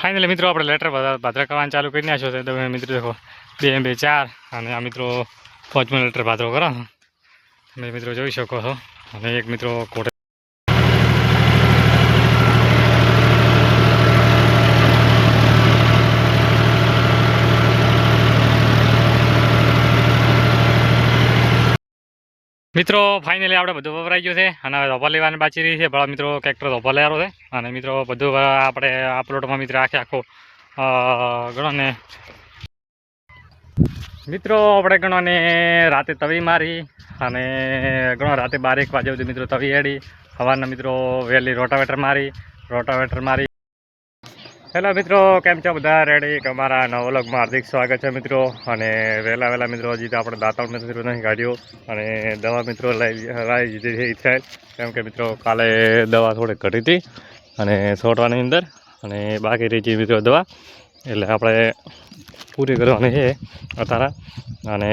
Finally मित्रों આપણે letter Bhadra કરવાનું ચાલુ કરી નાખ્યો છે. તમે મિત્રો દેખો 2 2 4 અને આ મિત્રો 5મો લેટર ભાદરો કરો તમે મિત્રો જોઈ શકો છો. અને એક મિત્રો કોટે મિત્રો ફાઇનલી આપણે બધું વપરાઈ ગયું છે અને હવે ધોપા લેવાની બાકી રહી છે. ભલા મિત્રો ટ્રેક્ટર ધોપા લેવાનો છે અને મિત્રો બધું આપણે આ પ્લોટમાં મિત્રો આખો ગણો ને મિત્રો આપણે ગણો ને રાતે તવી મારી અને ગણો રાતે 12-1 વાગે સુધી મિત્રો તવી હેડી. સવારના મિત્રો વહેલી રોટાવેટર મારી. હેલો મિત્રો, કેમ છો બધા? રેડી કે અમારા નવા વ્લોગમાં હાર્દિક સ્વાગત છે મિત્રો. અને વહેલા મિત્રો હજી તો આપણે દાંતણ મિત્રો નહીં કાઢ્યો અને દવા મિત્રો લાવી દીધી છે ઈથાઇલ. કેમ કે મિત્રો કાલે દવા થોડી ઘટી હતી અને છોડવાની અંદર અને બાકી રહી ગઈ મિત્રો દવા, એટલે આપણે પૂરી કરવાની છે અત્યારે. અને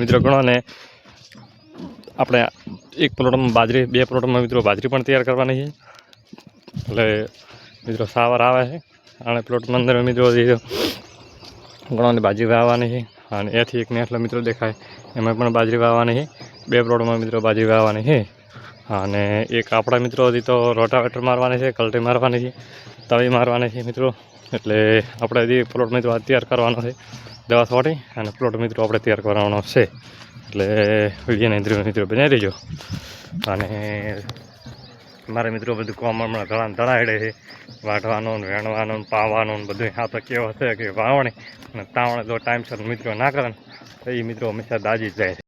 મિત્રો ગણો ને આપણે એક પ્લોટમાં બાજરી, 2 પ્લોટમાં મિત્રો બાજરી પણ તૈયાર કરવાની છે. એટલે મિત્રો સાવર આવે છે અને પ્લોટમાં અંદર મિત્રો ઘણોની બાજરી વાવવાની છે અને એથી એક નેટલો મિત્રો દેખાય એમાં પણ બાજરી વાવવાની છે. 2 પ્લોટમાં મિત્રો બાજરી વાવવાની છે અને એક આપણા મિત્રો હજી તો રોટાવેટર મારવાની છે, કલટી મારવાની છે, તવી મારવાની છે મિત્રો. એટલે આપણે હજી પ્લોટ મિત્રો તૈયાર કરવાનો છે દવા છોડી અને પ્લોટ મિત્રો આપણે તૈયાર કરવાનો છે. એટલે વિડીયોને મિત્રો બનાવી દેજો. અને મારે મિત્રો બધું કામ હમણાં ધડા હેડે છે, વાઢવાનું વેણવાનું પાવાનું બધું. આ તો કેવો છે કે વાવણી અને તાવણે જો ટાઈમસર મિત્રો ના કરે તો એ મિત્રો હંમેશા દાજી જ જાય છે.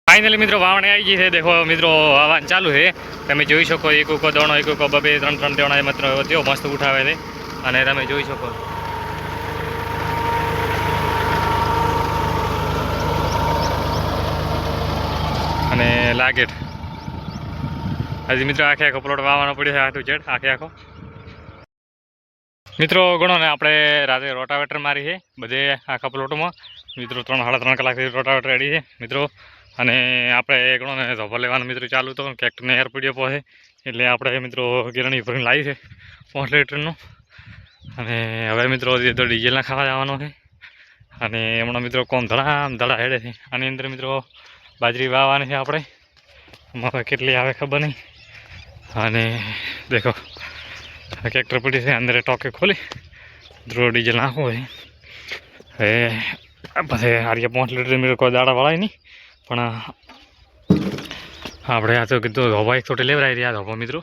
ફાઇનલી મિત્રો વાવણી આવી ગઈ છે. દેખો મિત્રો વાવવાનું ચાલુ છે. તમે જોઈ શકો એક દોણો 2 3 દોણા મિત્રો તેઓ મસ્ત ઉઠાવે છે અને તમે જોઈ શકો. અને લાગેટ હજી મિત્રો આખો પ્લોટ વાવવાનો પડ્યો છે આટલું જેડ આખો. મિત્રો ગણો ને આપણે રાતે રોટાવેટર મારી છે બધે આખા પ્લોટમાં મિત્રો. 3-3.5 કલાકથી રોટાવેટર રેડી છે મિત્રો. અને આપણે ગણો ને ધોપા લેવાનું મિત્રો ચાલુ તો ટ્રેક્ટરને એર પડ્યો પડે એટલે આપણે મિત્રો ગિરણી ભરીને લાવી છે 5 લીટરનું. અને હવે મિત્રો તો ડીઝલના ખાવા જવાનો છે અને હમણાં મિત્રો કોમ ધડા હેડે છે. આની અંદર મિત્રો બાજરી વાવવાની છે આપણે. હવે કેટલી આવે ખબર નહીં. અને દેખો ટ્રેક્ટર પડી છે અંદર ટોકે ખોલી ધ્રો ડીઝલ નાખવું હોય. હવે પછી આર્ય 5 લીટર મિત્રો કોઈ દાડા વળાય નહીં, પણ આપણે આ તો કીધું ધોબા એક થોડી લેવરાઈ રહ્યા ધોબા મિત્રો.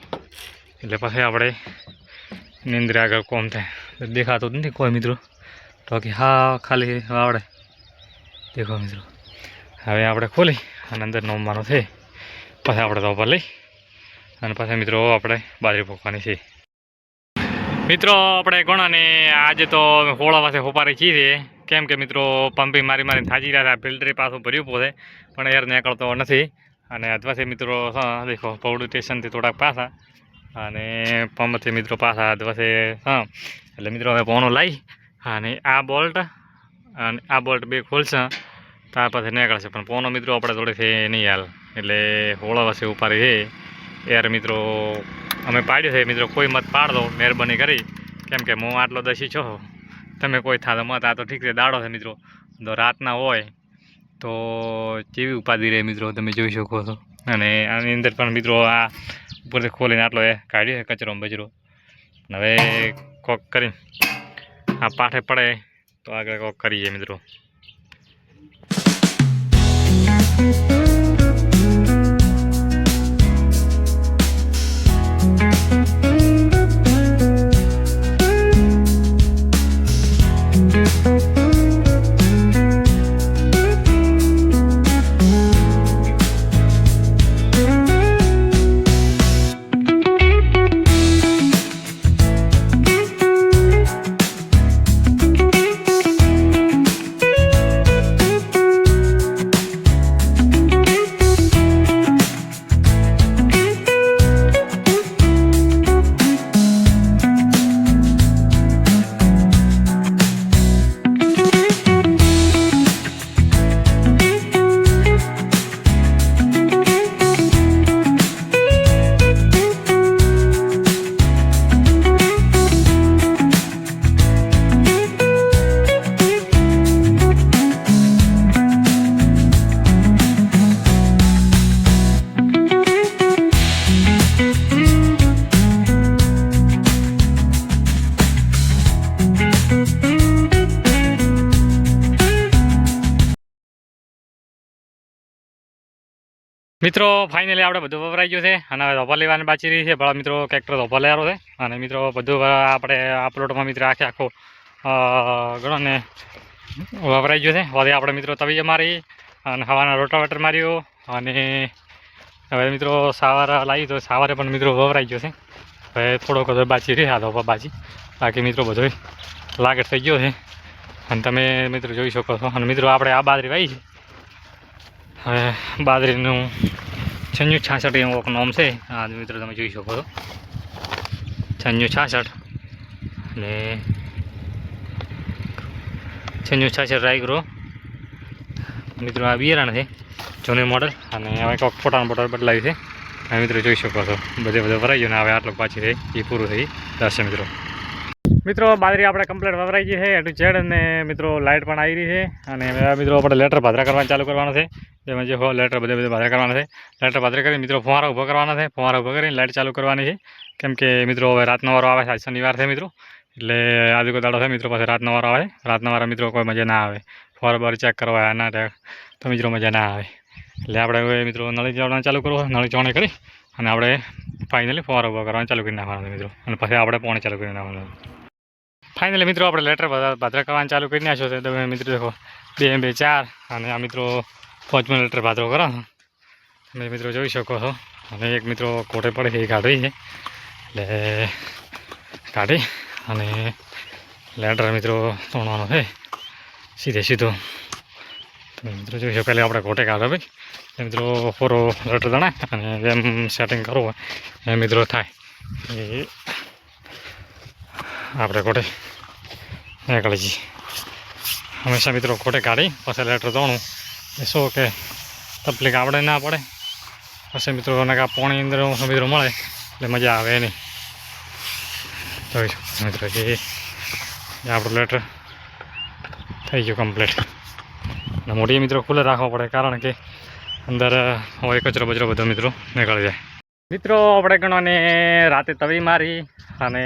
એટલે પછી આપણે નિંદ્રે આગળ કોમ થાય દેખાતું જ નથી કોઈ મિત્રો. ટોકી હા ખાલી આવડે દેખો મિત્રો. હવે આપણે ખોલી અને અંદર નમવાનું છે પછી આપણે ધોબા લઈ અને પાછા મિત્રો આપણે બાજરી પોખવાની છે. મિત્રો આપણે ગણાને આજે તો હોળા પાસે હોપારી છીએ. કેમ કે મિત્રો પંપી મારી થાજી રહ્યા હતા, ફિલ્ટરી પાછું ભર્યું પડે પણ એર નીકળતો નથી. અને અધવાથી મિત્રો દેખો પૌડું સ્ટેશનથી થોડાક પાછા અને પંપથી મિત્રો પાછા અધવાથી એટલે મિત્રો હવે પોનો લાવી અને આ બોલ્ટ અને આ બોલ્ટ 2 ખોલશે ત્યાર પછી નીકળશે. પણ પોનો મિત્રો આપણે થોડીથી નહીં હાલ એટલે હોળા પાસે ઉપાડી છે એર મિત્રો અમે પાડ્યો છે મિત્રો. કોઈ મત પાડ દો મહેરબાની કરી, કેમ કે હું આટલો દસી છો, તમે કોઈ થા મત. આ તો ઠીક છે દાડો છે મિત્રો, તો રાતના હોય તો કેવી ઉપાધિ રહે મિત્રો તમે જોઈ શકો છો. અને આની અંદર પણ મિત્રો આ ઉપરથી ખોલીને આટલો એ કાઢ્યો છે કચરો બચરો. હવે કોક કરીને આ પાઠે પડે તો આગળ કોક કરીએ મિત્રો. મિત્રો ફાઇનલી આપણે બધું વપરાઈ ગયું છે અને હવે ધોપા લેવાની બાકી રહી છે. ભલા મિત્રો ટ્રેક્ટર ધોપા લેવાનો છે અને મિત્રો બધું આપણે આ પ્લોટમાં મિત્રો આખો ગણો ને વપરાઈ ગયો છે. હવે આપણે મિત્રો તવીએ મારી અને હવાના રોટાવેટર માર્યો અને હવે મિત્રો સવારે લાવી તો સવારે પણ મિત્રો વપરાઈ ગયો છે. હવે થોડોક બધો બાકી રહે આ ધોપા બાકી મિત્રો બધો લાગેટ થઈ ગયો છે અને તમે મિત્રો જોઈ શકો છો. અને મિત્રો આપણે આ બાજરી વાવી છે. હવે બાજરીનું 9666 એવું એક નામ છે. આ મિત્રો તમે જોઈ શકો છો 9666 અને 9666 રાયગ્રો મિત્રો આ બિયારણ છે જૂનું મોડલ અને હવે કોઈક ફોટાનું બોટલ બદલાવી છે. આ મિત્રો જોઈ શકો છો બધે ભરાઈ ગયું ને હવે આટલું પાછી રહી એ પૂરું થઈ જશે. મિત્રો બાજરી આપણે કમ્પ્લીટ વપરાઈ ગઈ છે એટું ચેડ અને મિત્રો લાઇટ પણ આવી રહી છે. અને મિત્રો આપણે લેટર ભાદરા કરવાનું ચાલુ કરવાનું છે. જેમાં જે લેટર બધે ભાદરા કરવાના છે. લેટર ભાદરા કરી મિત્રો ફુવારા ઊભા કરવાના છે. ફુવારા ઊભા કરીને લાઇટ ચાલુ કરવાની છે. કેમ કે મિત્રો હવે રાતનો વારો આવે છે. શનિવાર છે મિત્રો એટલે આજે કોઈ દાડો છે મિત્રો પાસે રાતનો વારો આવે. રાતના વાળા મિત્રો કોઈ મજા ના આવે. ફુવારા બાર ચેક કરવા ના તો મિત્રો મજા ના આવે. એટલે આપણે હવે મિત્રો નળી જવાનું ચાલુ કરવું. નળી ચોણે કરી અને આપણે ફાઇનલી ફુવારા ઊભા કરવાનું ચાલુ કરી નાખવાનું મિત્રો. અને પછી આપણે પોણે ચાલુ કરી નાખવાનું. ફાઇનલી મિત્રો આપણે લેટર ભાદરા કરવાનું ચાલુ કરી નાખ્યો છે. તમે મિત્રો દેખો 2 2 4 અને આ મિત્રો 5મો લેટર ભાદરો કરો તમે મિત્રો જોઈ શકો છો. અને એક મિત્રો કોટે પડે છે એ કાઢી છે એટલે કાઢી અને લેટર મિત્રો તોડવાનો છે સીધો. તમે મિત્રો જોઈ શકો. પહેલાં આપણે કોટે કાઢો ભાઈ એ મિત્રો પૂરો લેટર દણાય અને એમ સેટિંગ કરવું હોય એ મિત્રો થાય એ આપણે કોટે નીકળી જઈએ. હંમેશા મિત્રો કોટે કાઢી પછી લેટર દોણું એ શું કે તકલીફ આપણે ના પડે. પછી મિત્રો પોણી અંદર મિત્રો મળે એટલે મજા આવે નહીં. જોઈશું મિત્રો કે આપણું લેટર થઈ ગયું કમ્પ્લીટ. અને મોટી મિત્રો ખુલ્લે રાખવો પડે કારણ કે અંદર હોય કચરો બચરો બધો મિત્રો નીકળી જાય. મિત્રો આપણે ગણોને રાતે તવી મારી અને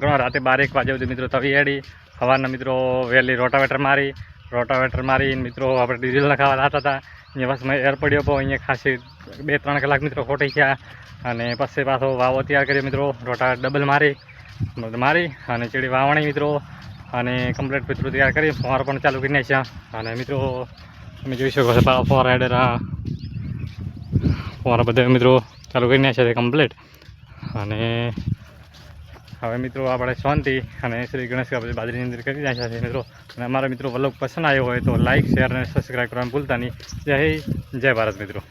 ગણો રાતે 12 વાગે સુધી મિત્રો તવી એડી. સવારના મિત્રો વહેલી રોટાવેટર મારી મિત્રો આપણે ડીઝલ નખાવા જતા હતા. અહીંયા બસ મેં એર પડ્યો હતો. અહીંયા ખાસી 2-3 કલાક મિત્રો ખોટી ગયા અને પછી પાછો વાવો તૈયાર કર્યો મિત્રો. રોટાવેટર ડબલ મારી અને ચીડી વાવણી મિત્રો અને કમ્પ્લીટ મિત્રો તૈયાર કરી ફુવારો પણ ચાલુ કરી નાખ્યા. અને મિત્રો તમે જોઈ શકો છો ફુવારા હેડેરા ફુવારા બધા મિત્રો ચાલુ કરી નાખ્યા છે કમ્પ્લીટ. અને હવે મિત્રો આપણે શાંતિ અને શ્રી ગણેશ બાજરીની અંદર કરી નાખ્યા છે મિત્રો. અને અમારા મિત્રો વ્લોગ પસંદ આવ્યો હોય તો લાઇક શેર અને સબસ્ક્રાઈબ કરવાનું ભૂલતા નહીં. જય ભારત મિત્રો.